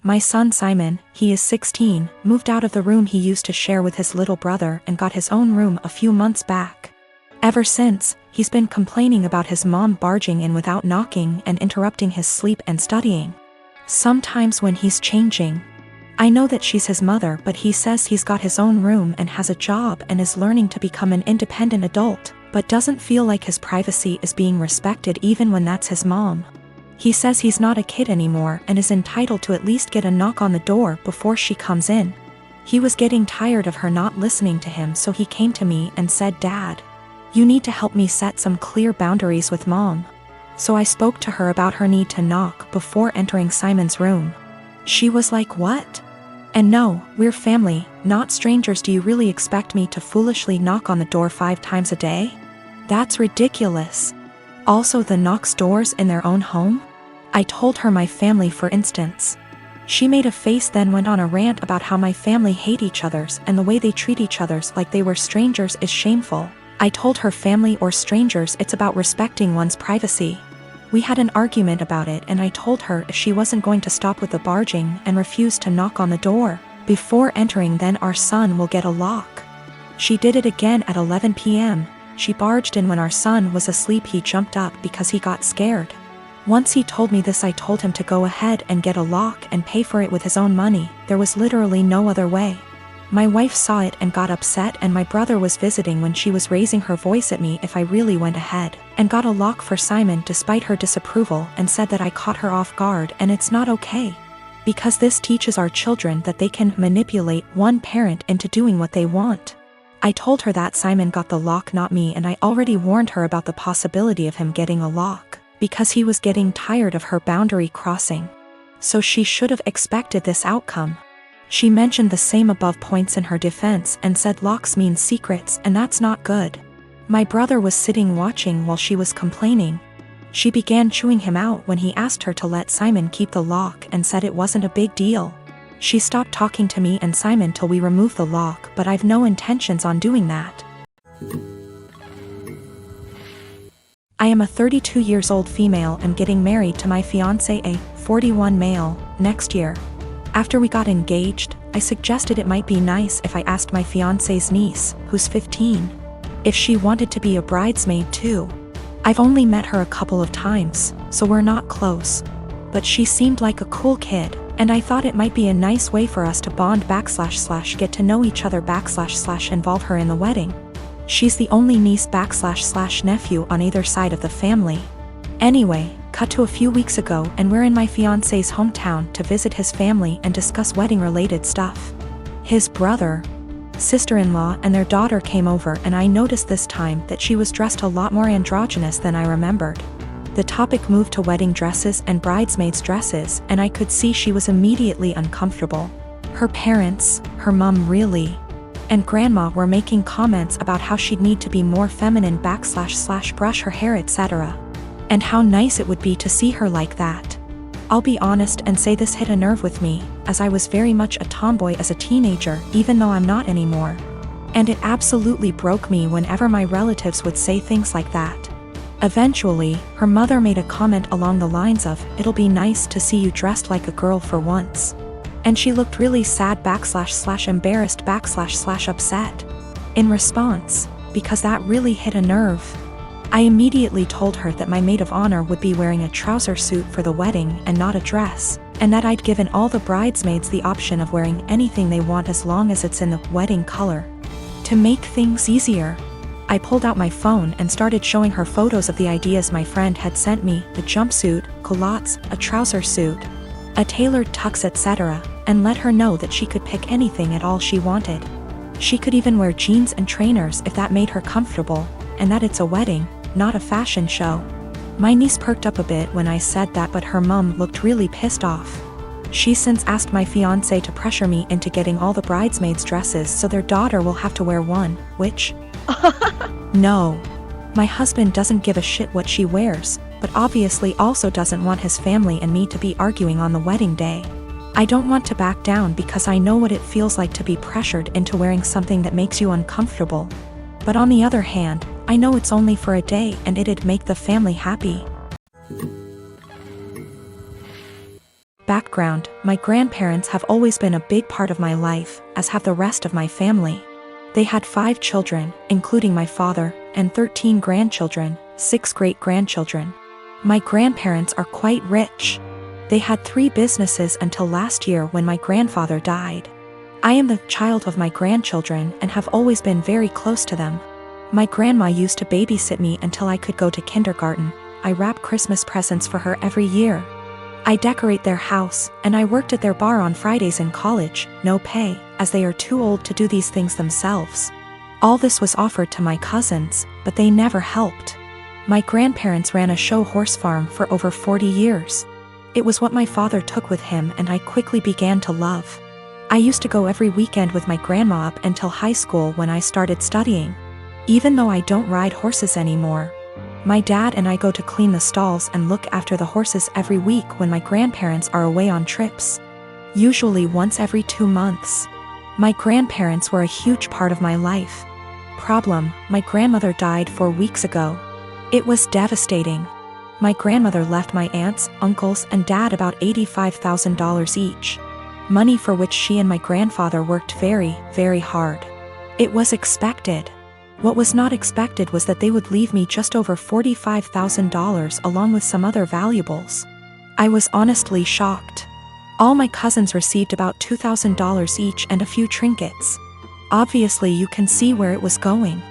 My son Simon, he is 16, moved out of the room he used to share with his little brother and got his own room a few months back. Ever since, he's been complaining about his mom barging in without knocking and interrupting his sleep and studying. Sometimes when he's changing. I know that she's his mother, but he says he's got his own room and has a job and is learning to become an independent adult, but doesn't feel like his privacy is being respected even when that's his mom. He says he's not a kid anymore and is entitled to at least get a knock on the door before she comes in. He was getting tired of her not listening to him, so he came to me and said, "Dad, you need to help me set some clear boundaries with Mom." So I spoke to her about her need to knock before entering Simon's room. She was like, "What? And no, we're family, not strangers. Do you really expect me to foolishly knock on the door 5 times a day? That's ridiculous. Also, the knocks doors in their own home?" I told her my family, for instance. She made a face, then went on a rant about how my family hate each other's and the way they treat each other's like they were strangers is shameful. I told her family or strangers, it's about respecting one's privacy. We had an argument about it and I told her if she wasn't going to stop with the barging and refuse to knock on the door before entering, then our son will get a lock. She did it again at 11 p.m. She barged in when our son was asleep. He jumped up because he got scared. Once he told me this, I told him to go ahead and get a lock and pay for it with his own money. There was literally no other way. My wife saw it and got upset, and my brother was visiting when she was raising her voice at me if I really went ahead and got a lock for Simon despite her disapproval, and said that I caught her off guard and it's not okay. Because this teaches our children that they can manipulate one parent into doing what they want. I told her that Simon got the lock, not me, and I already warned her about the possibility of him getting a lock, because he was getting tired of her boundary crossing. So she should have expected this outcome. She mentioned the same above points in her defense and said locks mean secrets, and that's not good. My brother was sitting watching while she was complaining. She began chewing him out when he asked her to let Simon keep the lock and said it wasn't a big deal. She stopped talking to me and Simon till we removed the lock, but I've no intentions on doing that. I am a 32 years old female and getting married to my fiancé, a 41 male, next year. After we got engaged, I suggested it might be nice if I asked my fiancé's niece, who's 15, if she wanted to be a bridesmaid too. I've only met her a couple of times, so we're not close. But she seemed like a cool kid, and I thought it might be a nice way for us to bond / get to know each other / involve her in the wedding. She's the only niece / nephew on either side of the family. Anyway, cut to a few weeks ago and we're in my fiancé's hometown to visit his family and discuss wedding-related stuff. His brother, sister-in-law and their daughter came over, and I noticed this time that she was dressed a lot more androgynous than I remembered. The topic moved to wedding dresses and bridesmaids' dresses, and I could see she was immediately uncomfortable. Her parents, her mom really, and grandma were making comments about how she'd need to be more feminine / brush her hair, etc. And how nice it would be to see her like that. I'll be honest and say this hit a nerve with me, as I was very much a tomboy as a teenager, even though I'm not anymore. And it absolutely broke me whenever my relatives would say things like that. Eventually, her mother made a comment along the lines of, "It'll be nice to see you dressed like a girl for once." And she looked really sad / embarrassed / upset. In response, because that really hit a nerve, I immediately told her that my maid of honor would be wearing a trouser suit for the wedding and not a dress, and that I'd given all the bridesmaids the option of wearing anything they want as long as it's in the wedding color. To make things easier, I pulled out my phone and started showing her photos of the ideas my friend had sent me: the jumpsuit, culottes, a trouser suit, a tailored tux, etc., and let her know that she could pick anything at all she wanted. She could even wear jeans and trainers if that made her comfortable, and that it's a wedding, not a fashion show. My niece perked up a bit when I said that, but her mom looked really pissed off. She's since asked my fiancé to pressure me into getting all the bridesmaids' dresses so their daughter will have to wear one, which... No. My husband doesn't give a shit what she wears, but obviously also doesn't want his family and me to be arguing on the wedding day. I don't want to back down because I know what it feels like to be pressured into wearing something that makes you uncomfortable. But on the other hand, I know it's only for a day and it'd make the family happy. Background: my grandparents have always been a big part of my life, as have the rest of my family. They had 5 children, including my father, and 13 grandchildren, 6 great-grandchildren. My grandparents are quite rich. They had 3 businesses until last year when my grandfather died. I am the child of my grandchildren and have always been very close to them. My grandma used to babysit me until I could go to kindergarten. I wrap Christmas presents for her every year. I decorate their house, and I worked at their bar on Fridays in college, no pay, as they are too old to do these things themselves. All this was offered to my cousins, but they never helped. My grandparents ran a show horse farm for over 40 years. It was what my father took with him and I quickly began to love. I used to go every weekend with my grandma up until high school when I started studying. Even though I don't ride horses anymore, my dad and I go to clean the stalls and look after the horses every week when my grandparents are away on trips. Usually once every 2 months. My grandparents were a huge part of my life. Problem: my grandmother died 4 weeks ago. It was devastating. My grandmother left my aunts, uncles, and dad about $85,000 each. Money for which she and my grandfather worked very, very hard. It was expected. What was not expected was that they would leave me just over $45,000 along with some other valuables. I was honestly shocked. All my cousins received about $2,000 each and a few trinkets. Obviously you can see where it was going.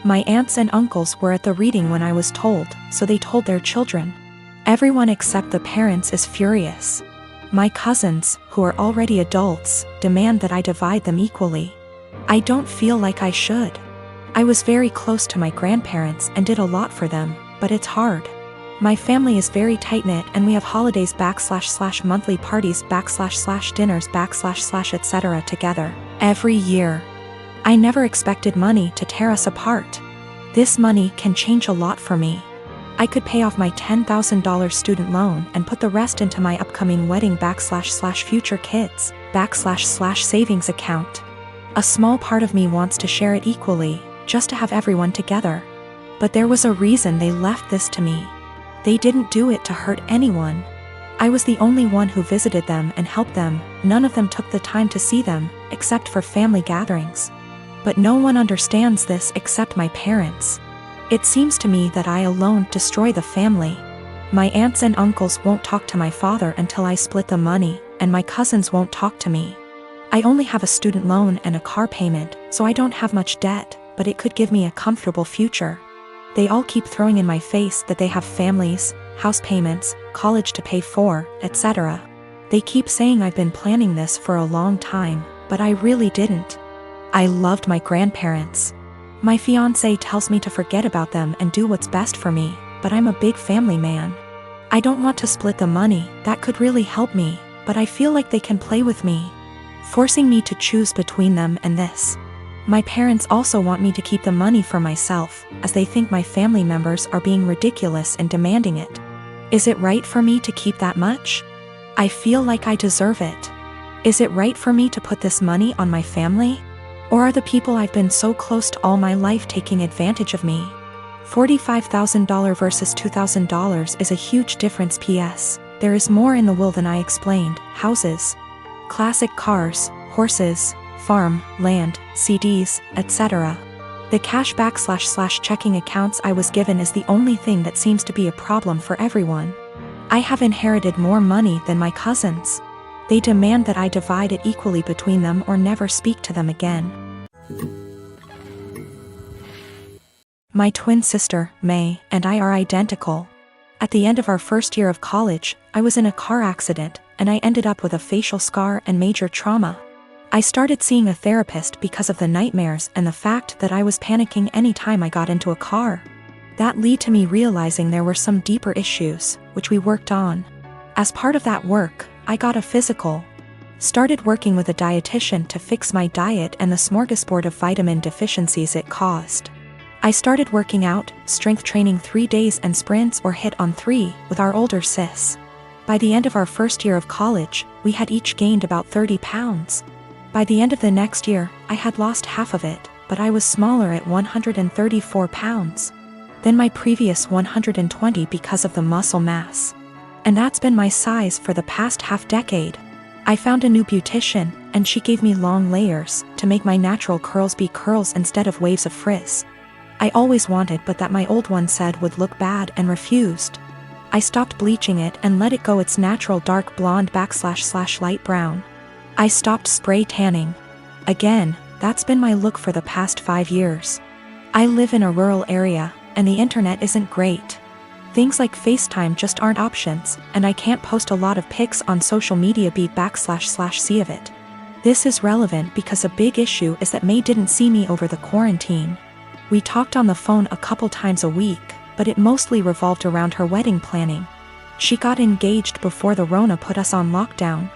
My aunts and uncles were at the reading when I was told, so they told their children. Everyone except the parents is furious. My cousins, who are already adults, demand that I divide them equally. I don't feel like I should. I was very close to my grandparents and did a lot for them, but it's hard. My family is very tight-knit and we have holidays / monthly parties / dinners / etc. together, every year. I never expected money to tear us apart. This money can change a lot for me. I could pay off my $10,000 student loan and put the rest into my upcoming wedding / future kids / savings account. A small part of me wants to share it equally, just to have everyone together. But there was a reason they left this to me. They didn't do it to hurt anyone. I was the only one who visited them and helped them. None of them took the time to see them, except for family gatherings. But no one understands this except my parents. It seems to me that I alone destroy the family. My aunts and uncles won't talk to my father until I split the money, and my cousins won't talk to me. I only have a student loan and a car payment, so I don't have much debt, but it could give me a comfortable future. They all keep throwing in my face that they have families, house payments, college to pay for, etc. They keep saying I've been planning this for a long time, but I really didn't. I loved my grandparents. My fiancé tells me to forget about them and do what's best for me, but I'm a big family man. I don't want to split the money, that could really help me, but I feel like they can play with me, forcing me to choose between them and this. My parents also want me to keep the money for myself, as they think my family members are being ridiculous and demanding it. Is it right for me to keep that much? I feel like I deserve it. Is it right for me to put this money on my family? Or are the people I've been so close to all my life taking advantage of me? $45,000 versus $2,000 is a huge difference. PS, there is more in the will than I explained: houses, classic cars, horses, farm, land, CDs, etc. The cash / checking accounts I was given is the only thing that seems to be a problem for everyone. I have inherited more money than my cousins. They demand that I divide it equally between them or never speak to them again. My twin sister, May, and I are identical. At the end of our first year of college, I was in a car accident, and I ended up with a facial scar and major trauma. I started seeing a therapist because of the nightmares and the fact that I was panicking anytime I got into a car. That led to me realizing there were some deeper issues, which we worked on. As part of that work, I got a physical. Started working with a dietitian to fix my diet and the smorgasbord of vitamin deficiencies it caused. I started working out, strength training 3 days and sprints or hit on 3 with our older sis. By the end of our first year of college, we had each gained about 30 pounds. By the end of the next year, I had lost half of it, but I was smaller at 134 pounds than my previous 120 because of the muscle mass. And that's been my size for the past half decade. I found a new beautician, and she gave me long layers to make my natural curls be curls instead of waves of frizz. I always wanted but that my old one said would look bad and refused. I stopped bleaching it and let it go its natural dark blonde / light brown. I stopped spray tanning. Again, that's been my look for the past 5 years. I live in a rural area, and the internet isn't great. Things like FaceTime just aren't options, and I can't post a lot of pics on social media /see of it. This is relevant because a big issue is that May didn't see me over the quarantine. We talked on the phone a couple times a week, but it mostly revolved around her wedding planning. She got engaged before the Rona put us on lockdown.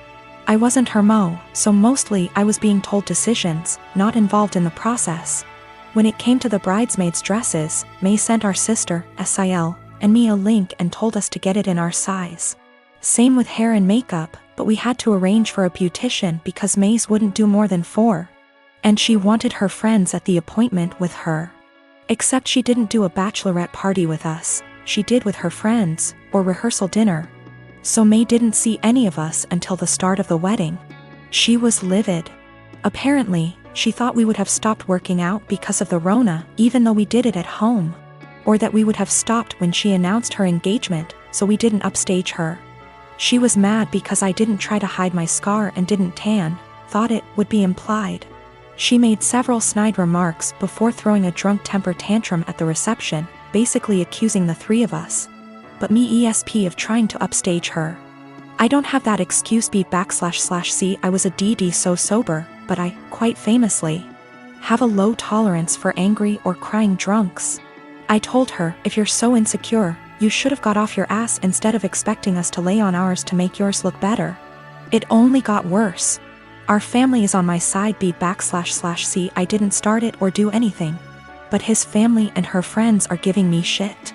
I wasn't her mo, so mostly I was being told decisions, not involved in the process. When it came to the bridesmaids' dresses, May sent our sister, SIL, and me a link and told us to get it in our size. Same with hair and makeup, but we had to arrange for a beautician because May's wouldn't do more than 4. And she wanted her friends at the appointment with her. Except she didn't do a bachelorette party with us, she did with her friends, or rehearsal dinner. So May didn't see any of us until the start of the wedding. She was livid. Apparently, she thought we would have stopped working out because of the Rona, even though we did it at home. Or that we would have stopped when she announced her engagement, so we didn't upstage her. She was mad because I didn't try to hide my scar and didn't tan, thought it would be implied. She made several snide remarks before throwing a drunk temper tantrum at the reception, basically accusing the 3 of us. But me ESP of trying to upstage her. I don't have that excuse /C. I was a DD so sober, but I, quite famously, have a low tolerance for angry or crying drunks. I told her, if you're so insecure, you should have got off your ass instead of expecting us to lay on ours to make yours look better. It only got worse. Our family is on my side /C. I didn't start it or do anything. But his family and her friends are giving me shit.